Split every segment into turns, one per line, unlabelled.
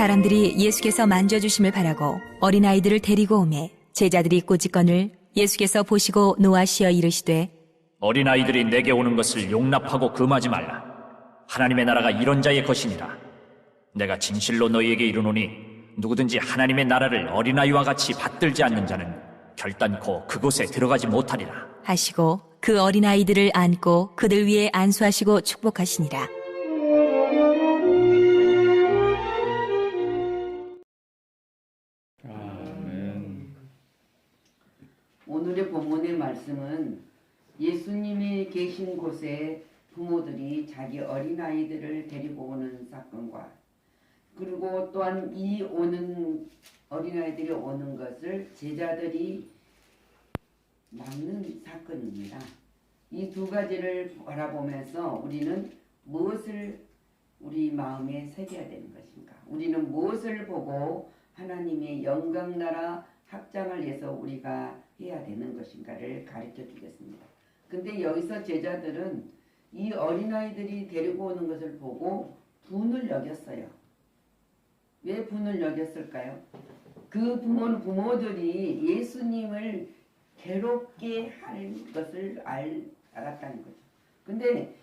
사람들이 예수께서 만져주심을 바라고 어린아이들을 데리고 오매 제자들이 꼬짓건을 예수께서 보시고 노하시어 이르시되
어린아이들이 내게 오는 것을 용납하고 금하지 말라. 하나님의 나라가 이런 자의 것이니라. 내가 진실로 너희에게 이르노니 누구든지 하나님의 나라를 어린아이와 같이 받들지 않는 자는 결단코 그곳에 들어가지 못하리라
하시고 그 어린아이들을 안고 그들 위에 안수하시고 축복하시니라.
아멘.
오늘의 본문의 말씀은 예수님이 계신 곳에 부모들이 자기 어린아이들을 데리고 오는 사건과 그리고 또한 이 오는 어린아이들이 오는 것을 제자들이 막는 사건입니다. 이 두 가지를 바라보면서 우리는 무엇을 우리 마음에 새겨야 되는 것인가? 우리는 무엇을 보고 하나님의 영광나라 확장을 위해서 우리가 해야 되는 것인가를 가르쳐 주겠습니다. 근데 여기서 제자들은 이 어린아이들이 데리고 오는 것을 보고 분을 여겼어요. 왜 분을 여겼을까요? 그 부모들이 예수님을 괴롭게 할 것을 알았다는 거죠. 근데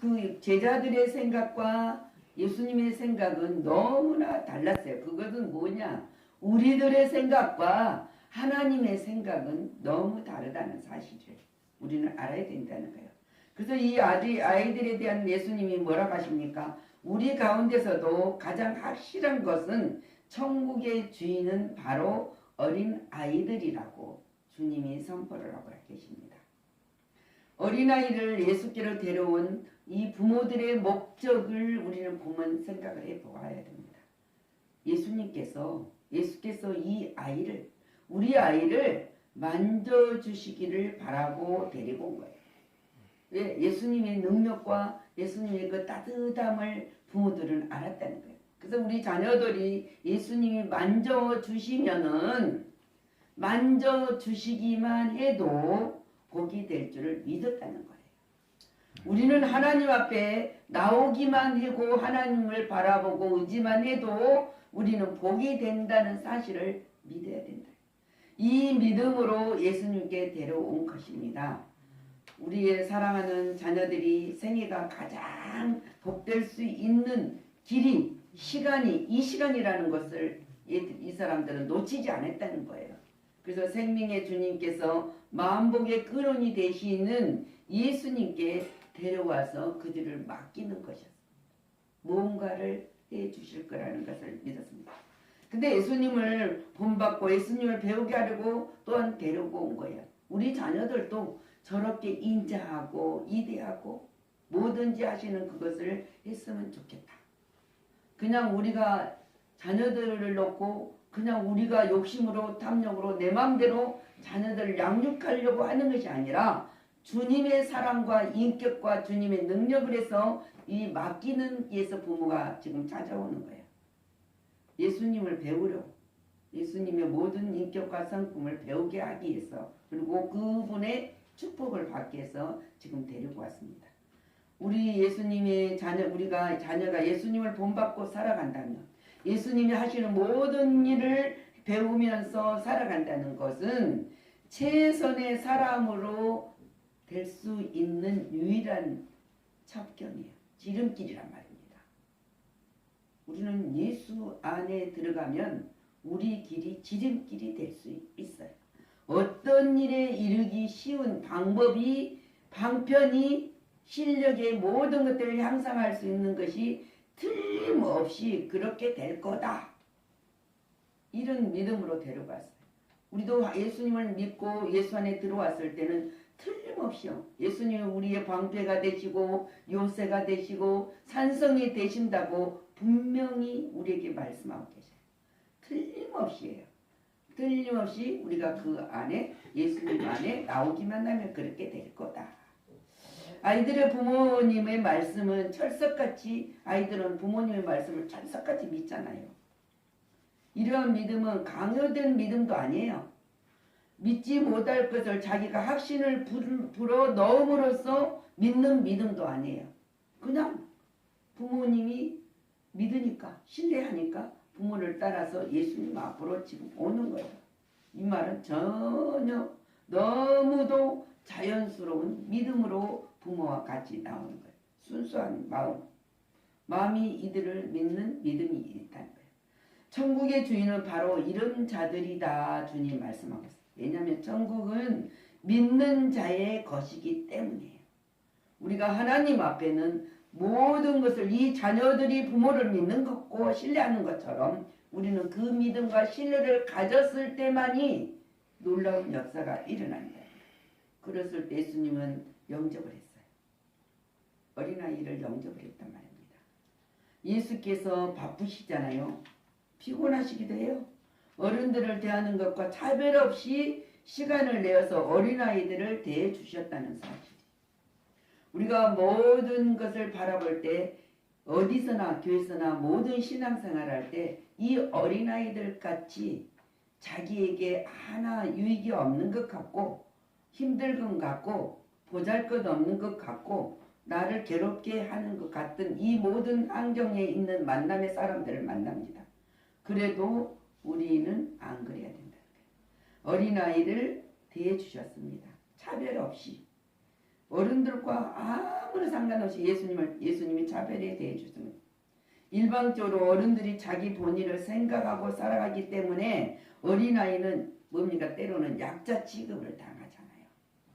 그 제자들의 생각과 예수님의 생각은 너무나 달랐어요. 그것은 뭐냐? 우리들의 생각과 하나님의 생각은 너무 다르다는 사실을 우리는 알아야 된다는 거예요. 그래서 이 아이들에 대한 예수님이 뭐라고 하십니까? 우리 가운데서도 가장 확실한 것은 천국의 주인은 바로 어린 아이들이라고 주님이 선포를 하고 계십니다. 어린아이를 예수께로 데려온 이 부모들의 목적을 우리는 보면 생각을 해보아야 됩니다. 예수께서 이 아이를, 우리 아이를 만져주시기를 바라고 데리고 온 거예요. 왜? 예수님의 능력과 예수님의 그 따뜻함을 부모들은 알았다는 거예요. 그래서 우리 자녀들이 예수님이 만져주시면은 만져주시기만 해도 복이 될 줄을 믿었다는 거예요. 우리는 하나님 앞에 나오기만 하고 하나님을 바라보고 의지만 해도 우리는 복이 된다는 사실을 믿어야 된다. 이 믿음으로 예수님께 데려온 것입니다. 우리의 사랑하는 자녀들이 생애가 가장 복될 수 있는 길이 이 시간이라는 것을 이 사람들은 놓치지 않았다는 거예요. 그래서 생명의 주님께서 만복의 근원이 되시는 예수님께 데려와서 그들을 맡기는 것이었습니다. 무언가를 해 주실 거라는 것을 믿었습니다. 근데 예수님을 본받고 예수님을 배우게 하려고 또한 데리고 온 거예요. 우리 자녀들도 저렇게 인자하고 이대하고 뭐든지 하시는 그것을 했으면 좋겠다. 그냥 우리가 자녀들을 놓고 그냥 우리가 욕심으로 탐욕으로 내 마음대로 자녀들을 양육하려고 하는 것이 아니라 주님의 사랑과 인격과 주님의 능력을 해서 이 맡기는 예수 부모가 지금 찾아오는 거예요. 예수님을 배우려고 예수님의 모든 인격과 성품을 배우게 하기 위해서 그리고 그분의 축복을 받기 위해서 지금 데리고 왔습니다. 우리 예수님의 우리가 자녀가 예수님을 본받고 살아간다면 예수님이 하시는 모든 일을 배우면서 살아간다는 것은 최선의 사람으로 될 수 있는 유일한 첩경이에요. 지름길이란 말입니다. 우리는 예수 안에 들어가면 우리 길이 지름길이 될 수 있어요. 어떤 일에 이르기 쉬운 방편이 실력의 모든 것들을 향상할 수 있는 것이 틀림없이 그렇게 될 거다. 이런 믿음으로 데려갔어요. 우리도 예수님을 믿고 예수 안에 들어왔을 때는 틀림없이요. 예수님이 우리의 방패가 되시고 요새가 되시고 산성이 되신다고 분명히 우리에게 말씀하고 계셔요. 틀림없이에요. 틀림없이 우리가 그 안에 예수님 안에 나오기만 하면 그렇게 될 거다. 아이들의 부모님의 말씀은 철석같이 아이들은 부모님의 말씀을 철석같이 믿잖아요. 이러한 믿음은 강요된 믿음도 아니에요. 믿지 못할 것을 자기가 확신을 불어 넣음으로써 믿는 믿음도 아니에요. 그냥 부모님이 믿으니까 신뢰하니까 부모를 따라서 예수님 앞으로 지금 오는 거예요. 이 말은 전혀 너무도 자연스러운 믿음으로 부모와 같이 나오는 거예요. 순수한 마음이 이들을 믿는 믿음이 있다는 거예요. 천국의 주인은 바로 이런 자들이다 주님 말씀하고 있어요. 왜냐하면 천국은 믿는 자의 것이기 때문이에요. 우리가 하나님 앞에는 모든 것을 이 자녀들이 부모를 믿는 것고 신뢰하는 것처럼 우리는 그 믿음과 신뢰를 가졌을 때만이 놀라운 역사가 일어난다. 그랬을 때 예수님은 영접을 했어요. 어린아이를 영접을 했단 말입니다. 예수께서 바쁘시잖아요. 피곤하시기도 해요. 어른들을 대하는 것과 차별 없이 시간을 내어서 어린아이들을 대해 주셨다는 사실. 우리가 모든 것을 바라볼 때 어디서나 교회에서나 모든 신앙생활을 할 때 이 어린아이들 같이 자기에게 하나 유익이 없는 것 같고 힘들 것 같고 보잘것없는 것 같고 나를 괴롭게 하는 것 같은 이 모든 환경에 있는 만남의 사람들을 만납니다. 그래도 우리는 안 그래야 된다. 어린아이를 대해주셨습니다. 차별 없이 어른들과 아무런 상관없이 예수님이 차별에 대해주셨습니다. 일방적으로 어른들이 자기 본의를 생각하고 살아가기 때문에 어린아이는 뭡니까? 때로는 약자 취급을 당하잖아요.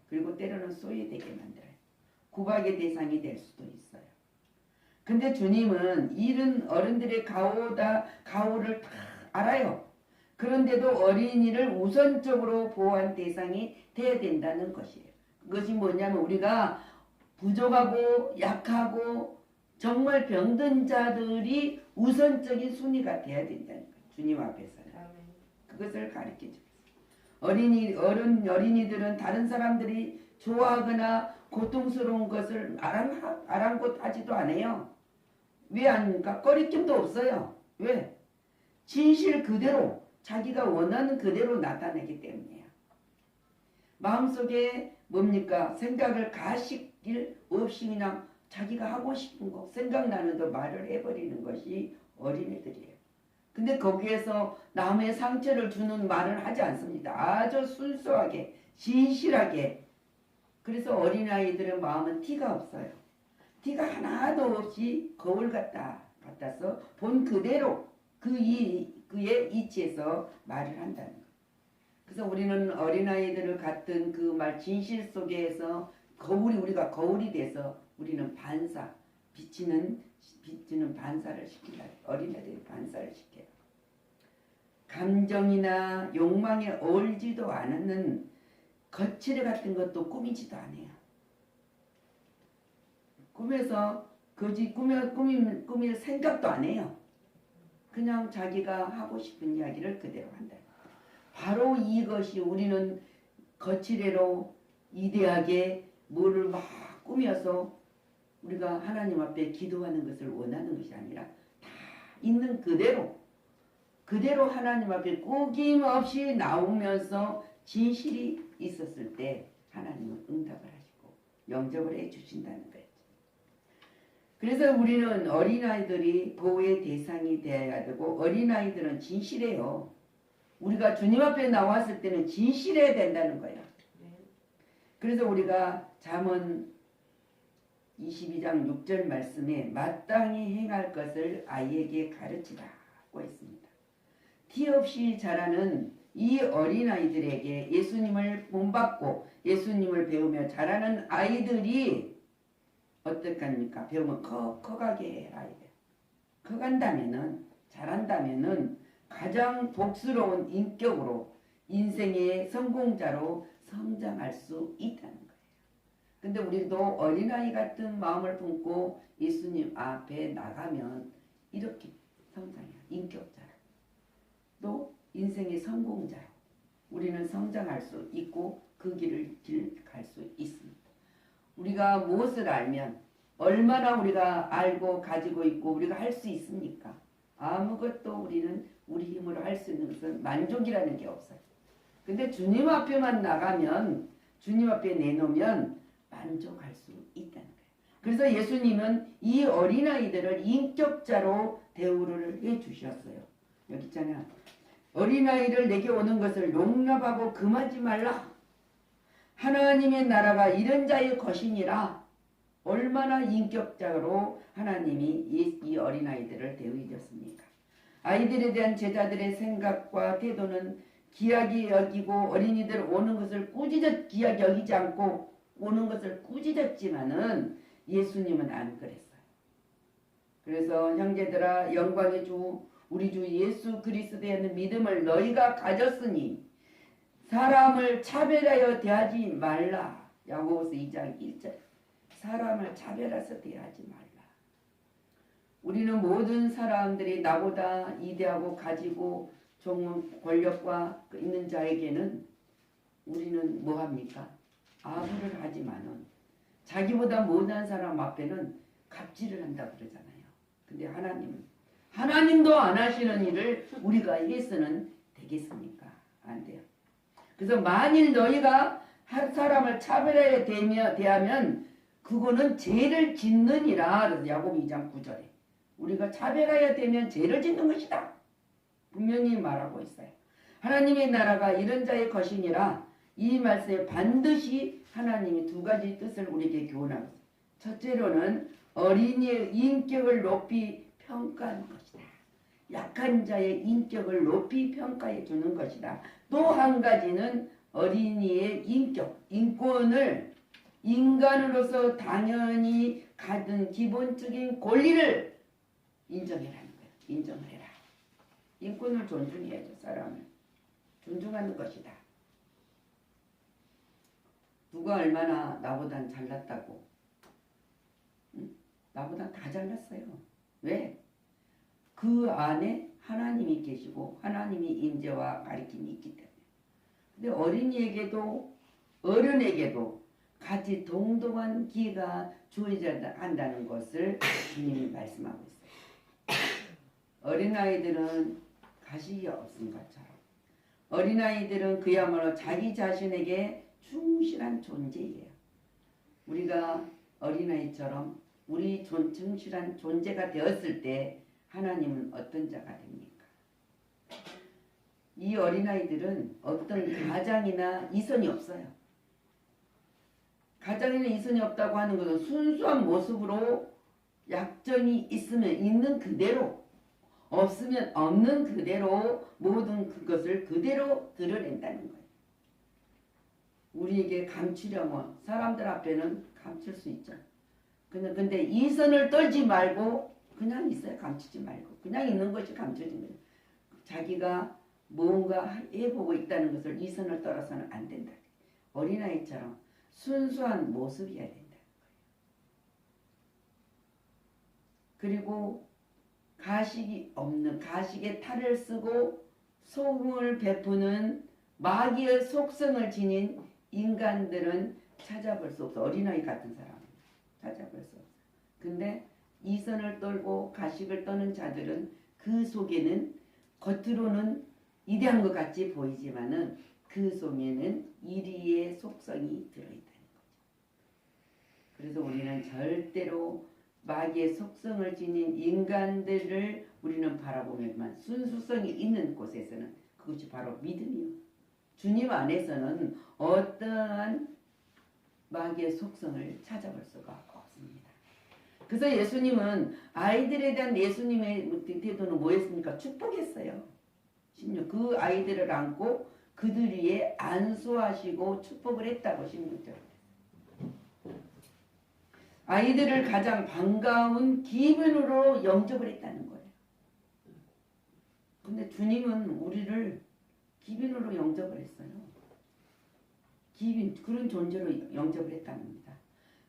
그리고 때로는 소외되게 만들어요. 구박의 대상이 될 수도 있어요. 근데 주님은 이런 어른들의 가오를 다 알아요. 그런데도 어린이를 우선적으로 보호한 대상이 돼야 된다는 것이에요. 그것이 뭐냐면 우리가 부족하고 약하고 정말 병든 자들이 우선적인 순위가 돼야 된다는 거예요. 주님 앞에서는. 그것을 가르쳐 줍니다. 어린이들은 다른 사람들이 좋아하거나 고통스러운 것을 아랑곳하지도 않아요. 왜 아닙니까? 꺼리낌도 없어요. 왜? 진실 그대로 자기가 원하는 그대로 나타내기 때문이에요. 마음속에 뭡니까? 생각을 가식일 없이 그냥 자기가 하고 싶은 거 생각나는 거 말을 해버리는 것이 어린이들이에요. 근데 거기에서 남의 상처를 주는 말을 하지 않습니다. 아주 순수하게 진실하게. 그래서 어린아이들의 마음은 티가 없어요. 티가 하나도 없이 거울 같아서 본 그대로 그의 이치에서 말을 한다는 거예요. 그래서 우리는 어린아이들을 같은 그 말 진실 속에서 우리가 거울이 돼서 우리는 비치는 반사를 시킨다. 어린애들이 반사를 시켜요. 감정이나 욕망에 어울지도 않는 거칠애 같은 것도 꾸미지도 않아요. 꿈에서 꾸밀 생각도 안 해요. 그냥 자기가 하고 싶은 이야기를 그대로 한다. 바로 이것이 우리는 거칠애로 이대하게 뭐를 막 꾸며서 우리가 하나님 앞에 기도하는 것을 원하는 것이 아니라 다 있는 그대로 하나님 앞에 꾸김없이 나오면서 진실이 있었을 때 하나님은 응답을 하시고 영접을 해 주신다는 거예요. 그래서 우리는 어린아이들이 보호의 대상이 되어야 되고 어린아이들은 진실해요. 우리가 주님 앞에 나왔을 때는 진실해야 된다는 거예요. 그래서 우리가 잠언 22장 6절 말씀에 마땅히 행할 것을 아이에게 가르치라고 했습니다. 티 없이 자라는 이 어린아이들에게 예수님을 본받고 예수님을 배우며 자라는 아이들이 어떡합니까? 배우면 커가게 해라. 커간다면은 자란다면은 가장 복스러운 인격으로 인생의 성공자로 성장할 수 있다는 거예요. 근데 우리도 어린아이 같은 마음을 품고 예수님 앞에 나가면 이렇게 성장해요. 인격자로. 또 인생의 성공자로 우리는 성장할 수 있고 그 길을 갈 수 있습니다. 우리가 무엇을 알면 얼마나 우리가 알고 가지고 있고 우리가 할 수 있습니까? 아무것도 우리는 우리 힘으로 할 수 있는 것은 만족이라는 게 없어요. 근데 주님 앞에만 나가면 주님 앞에 내놓으면 만족할 수 있다는 거예요. 그래서 예수님은 이 어린아이들을 인격자로 대우를 해 주셨어요. 여기 있잖아. 어린아이를 내게 오는 것을 용납하고 금하지 말라. 하나님의 나라가 이런 자의 것이니라. 얼마나 인격적으로 하나님이 이 어린아이들을 대우해줬습니까? 아이들에 대한 제자들의 생각과 태도는 귀하게 여기고 어린이들 오는 것을 꾸짖었 귀하게 여기지 않고 오는 것을 꾸짖었지만은 예수님은 안 그랬어요. 그래서 형제들아 영광의 주 우리 주 예수 그리스도에 대한 믿음을 너희가 가졌으니 사람을 차별하여 대하지 말라. 야고보서 2장 1절. 사람을 차별해서 대하지 말라. 우리는 모든 사람들이 나보다 이대하고 가지고 좋은 권력과 있는 자에게는 우리는 뭐합니까? 아부를 하지만은 자기보다 못한 사람 앞에는 갑질을 한다 그러잖아요. 근데 하나님도 안 하시는 일을 우리가 해서는 되겠습니까? 안 돼요. 그래서 만일 너희가 한 사람을 차별하여 대하면 그거는 죄를 짓느니라. 그래서 야고보 2장 9절에 우리가 차별하여 되면 죄를 짓는 것이다. 분명히 말하고 있어요. 하나님의 나라가 이런 자의 것이니라. 이 말씀에 반드시 하나님이 두 가지 뜻을 우리에게 교훈하고 있어요. 첫째로는 어린이의 인격을 높이 평가하는 것이다. 약한 자의 인격을 높이 평가해 주는 것이다. 또 한 가지는 어린이의 인권을 인간으로서 당연히 가진 기본적인 권리를 인정해라는 거예요. 인정을 해라. 인권을 존중해야죠. 사람을 존중하는 것이다. 누가 얼마나 나보단 잘났다고? 응? 나보다 다 잘났어요. 왜? 그 안에 하나님이 계시고 하나님이 임재와 가르침이 있기 때문에. 근데 어린이에게도 어른에게도 같이 동등한 기회가 주어져야 한다는 것을 주님이 말씀하고 있어요. 어린아이들은 가식이 없은 것처럼 어린아이들은 그야말로 자기 자신에게 충실한 존재예요. 우리가 어린아이처럼 우리 충실한 존재가 되었을 때 하나님은 어떤 자가 됩니까? 이 어린아이들은 어떤 가장이나 이선이 없어요. 가장이나 이선이 없다고 하는 것은 순수한 모습으로 약점이 있으면 있는 그대로 없으면 없는 그대로 모든 그것을 그대로 드러낸다는 거예요. 우리에게 감추려면 사람들 앞에는 감출 수 있죠. 근데 이선을 떨지 말고 그냥 있어요. 감추지 말고 그냥 있는 것이 감춰진 거예요. 자기가 뭔가 해보고 있다는 것을 이선을 떨어서는 안 된다. 어린아이처럼 순수한 모습이어야 된다는 거예요. 그리고 가식이 없는 가식의 탈을 쓰고 소금을 베푸는 마귀의 속성을 지닌 인간들은 찾아볼 수 없어. 어린아이 같은 사람은 찾아볼 수 없어. 근데 이선을 떨고 가식을 떠는 자들은 그 속에는 겉으로는 이대한 것 같이 보이지만은 그 속에는 이리의 속성이 들어있다는 거죠. 그래서 우리는 절대로 마귀의 속성을 지닌 인간들을 우리는 바라보면만 순수성이 있는 곳에서는 그것이 바로 믿음이요. 주님 안에서는 어떠한 마귀의 속성을 찾아볼 수가 없습니다. 그래서 예수님은 아이들에 대한 예수님의 태도는 뭐였습니까? 축복했어요. 심지어 그 아이들을 안고 그들 위에 안수하시고 축복을 했다고 16절. 아이들을 가장 반가운 기분으로 영접을 했다는 거예요. 근데 주님은 우리를 기빈으로 영접을 했어요. 기빈 그런 존재로 영접을 했다는 겁니다.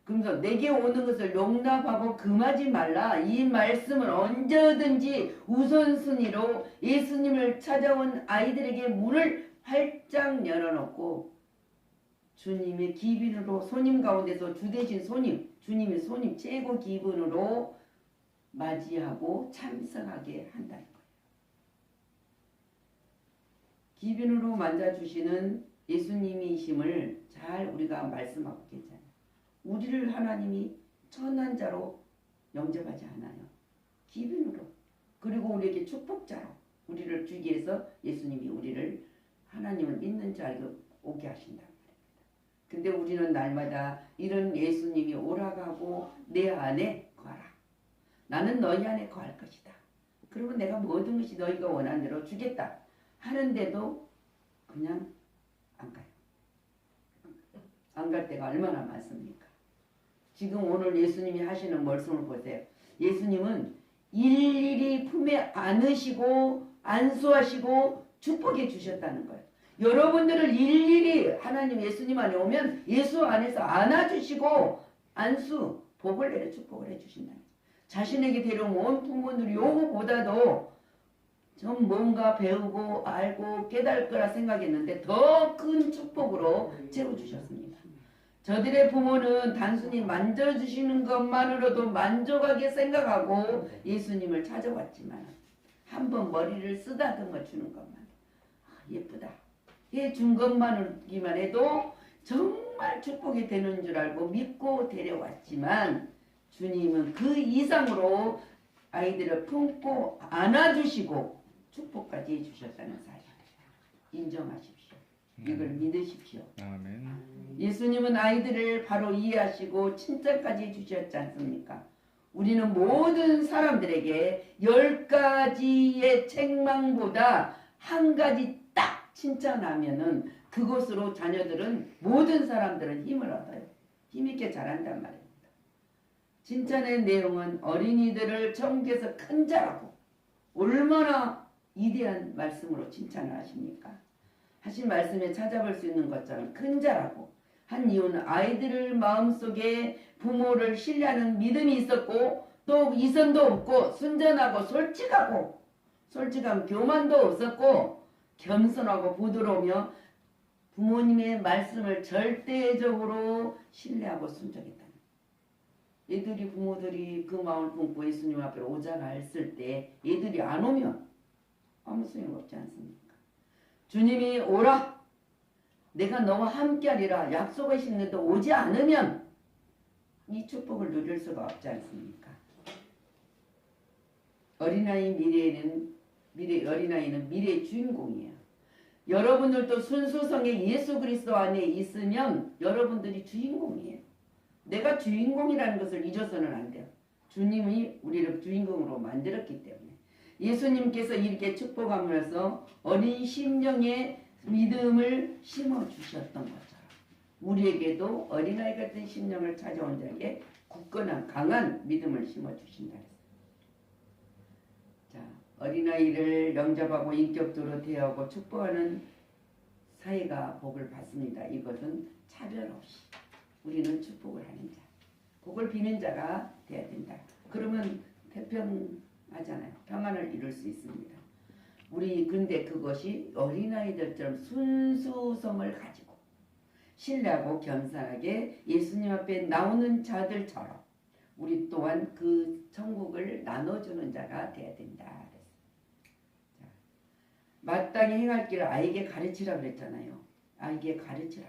그러면서 내게 오는 것을 용납하고 금하지 말라. 이 말씀을 언제든지 우선순위로 예수님을 찾아온 아이들에게 문을 활짝 열어놓고 주님의 기빈으로 손님 가운데서 주 대신 손님 주님의 손님 최고 기분으로 맞이하고 참석하게 한다는 거예요. 기빈으로 만져주시는 예수님이심을 잘 우리가 말씀하고 계잖아요. 우리를 하나님이 천한 자로 영접하지 않아요. 기빈으로. 그리고 우리에게 축복자로 우리를 주기 위해서 예수님이 우리를 하나님을 믿는 줄 알고 오게 하신단 말입니다. 근데 우리는 날마다 이런 예수님이 오라가고 내 안에 거하라. 나는 너희 안에 거할 것이다. 그러면 내가 모든 것이 너희가 원하는 대로 주겠다. 하는데도 그냥 안 가요. 안 갈 때가 얼마나 많습니까? 지금 오늘 예수님이 하시는 말씀을 보세요. 예수님은 일일이 품에 안으시고 안수하시고 축복해 주셨다는 거예요. 여러분들을 일일이 하나님 예수님 안에 오면 예수 안에서 안아주시고 안수 복을 내려 축복을 해주신다. 자신에게 데려온 온 부모들이 요거보다도 좀 뭔가 배우고 알고 깨달을 거라 생각했는데 더 큰 축복으로 채워주셨습니다. 저들의 부모는 단순히 만져주시는 것만으로도 만족하게 생각하고 예수님을 찾아왔지만 한번 머리를 쓰다듬어 주는 것만 예쁘다 해준 것만이기만 해도 정말 축복이 되는 줄 알고 믿고 데려왔지만 주님은 그 이상으로 아이들을 품고 안아주시고 축복까지 해주셨다는 사실 인정하십시오. 이걸 믿으십시오.
아멘.
예수님은 아이들을 바로 이해하시고 칭찬까지 해주셨지 않습니까? 우리는 모든 사람들에게 10가지의 책망보다 한 가지 딱 칭찬하면은 그것으로 자녀들은 모든 사람들은 힘을 얻어요. 힘있게 자란단 말입니다. 칭찬의 내용은 어린이들을 천국에서 큰 자라고 얼마나 위대한 말씀으로 칭찬을 하십니까? 하신 말씀에 찾아볼 수 있는 것처럼 큰 자라고 한 이유는 아이들을 마음속에 부모를 신뢰하는 믿음이 있었고 또 이성도 없고 순전하고 솔직한 교만도 없었고 겸손하고 부드러우며 부모님의 말씀을 절대적으로 신뢰하고 순종했다. 얘들이 부모들이 그 마음을 품고 예수님 앞에 오자가 했을 때 얘들이 안 오면 아무 소용없지 않습니까? 주님이 오라 내가 너와 함께하리라 약속하시는데도 오지 않으면 이 축복을 누릴 수가 없지 않습니까? 어린아이는 미래의 주인공이에요. 여러분들도 순수성의 예수 그리스도 안에 있으면 여러분들이 주인공이에요. 내가 주인공이라는 것을 잊어서는 안 돼요. 주님이 우리를 주인공으로 만들었기 때문에 예수님께서 이렇게 축복하면서 어린 심령에 믿음을 심어주셨던 것처럼 우리에게도 어린아이 같은 심령을 찾아온 자에게 굳건한 강한 믿음을 심어주신다. 자, 어린아이를 영접하고 인격적으로 대하고 축복하는 사회가 복을 받습니다. 이것은 차별 없이 우리는 축복을 하는 자, 복을 비는 자가 돼야 된다. 그러면 태평하잖아요. 평안을 이룰 수 있습니다. 우리 근데 그것이 어린아이들처럼 순수성을 가지고 신뢰하고 겸손하게 예수님 앞에 나오는 자들처럼 우리 또한 그 천국을 나눠주는 자가 돼야 된다. 자, 마땅히 행할 길을 아이에게 가르치라 그랬잖아요. 아이에게 가르치라.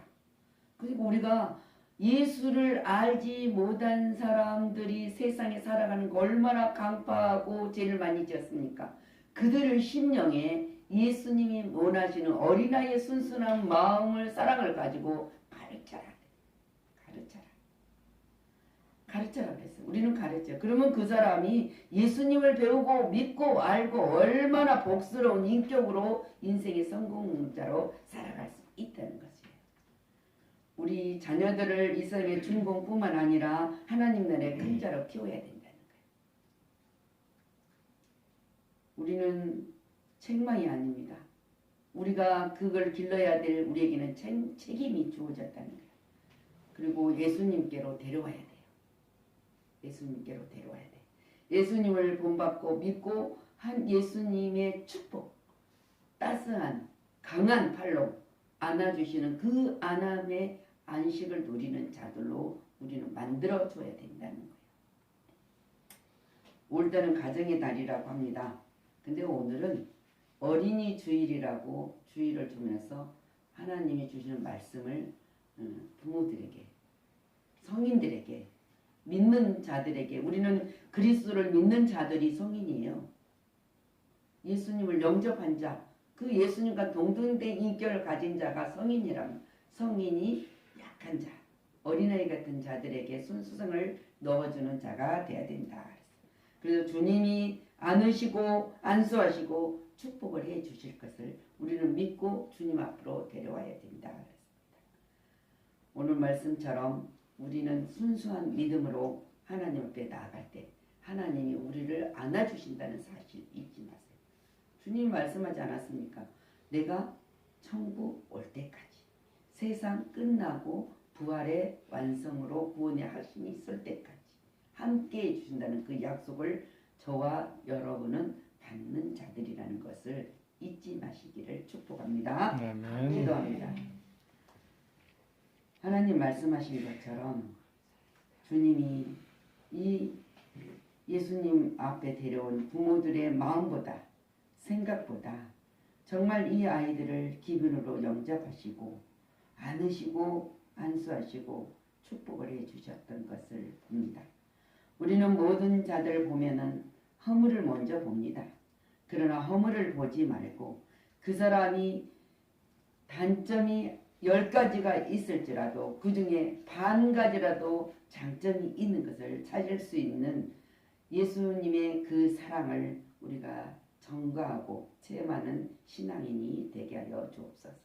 그리고 우리가 예수를 알지 못한 사람들이 세상에 살아가는 거 얼마나 강파하고 죄를 많이 지었습니까? 그들의 심령에 예수님이 원하시는 어린아이의 순순한 마음을 사랑을 가지고 가르쳐라 그랬어요. 우리는 가르쳐. 그러면 그 사람이 예수님을 배우고 믿고 알고 얼마나 복스러운 인격으로 인생의 성공자로 살아갈 수 있다는 것이에요. 우리 자녀들을 이 삶의 주인공뿐만 아니라 하나님 나라의 큰 자로 키워야 된다는 거예요. 우리는 책망이 아닙니다. 우리가 그걸 길러야 될 우리에게는 책임이 주어졌다는 거예요. 그리고 예수님께로 데려와야 돼요. 예수님께로 데려와야 돼. 예수님을 본받고 믿고 한 예수님의 축복, 따스한 강한 팔로 안아주시는 그 안함의 안식을 누리는 자들로 우리는 만들어줘야 된다는 거예요. 올해는 가정의 달이라고 합니다. 근데 오늘은 어린이 주일이라고 주일을 두면서 하나님이 주시는 말씀을 부모들에게, 성인들에게, 믿는 자들에게, 우리는 그리스도를 믿는 자들이 성인이에요. 예수님을 영접한 자, 그 예수님과 동등된 인격을 가진 자가 성인이라면 성인이 약한 자, 어린아이 같은 자들에게 순수성을 넣어주는 자가 돼야 된다. 그래서 주님이 안으시고 안수하시고 축복을 해 주실 것을 우리는 믿고 주님 앞으로 데려와야 된다. 오늘 말씀처럼 우리는 순수한 믿음으로 하나님 앞에 나아갈 때 하나님이 우리를 안아주신다는 사실 잊지 마세요. 주님이 말씀하지 않았습니까? 내가 천국 올 때까지 세상 끝나고 부활의 완성으로 구원의 하심이 있을 때까지 함께 해주신다는 그 약속을 저와 여러분은 받는 자들이라는 것을 잊지 마시기를 축복합니다.
아멘.
기도합니다. 하나님 말씀하신 것처럼 주님이 이 예수님 앞에 데려온 부모들의 마음보다 생각보다 정말 이 아이들을 기근으로 영접하시고 안으시고 안수하시고 축복을 해주셨던 것을 봅니다. 우리는 모든 자들 보면은 허물을 먼저 봅니다. 그러나 허물을 보지 말고 그 사람이 단점이 10가지가 있을지라도 그 중에 반 가지라도 장점이 있는 것을 찾을 수 있는 예수님의 그 사랑을 우리가 전가하고 체험하는 신앙인이 되게 하여 주옵소서.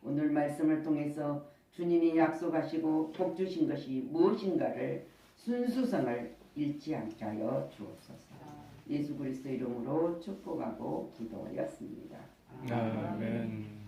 오늘 말씀을 통해서 주님이 약속하시고 복 주신 것이 무엇인가를 순수성을 잃지 않게 하여 주옵소서. 예수 그리스도 이름으로 축복하고 기도하였습니다.
아멘.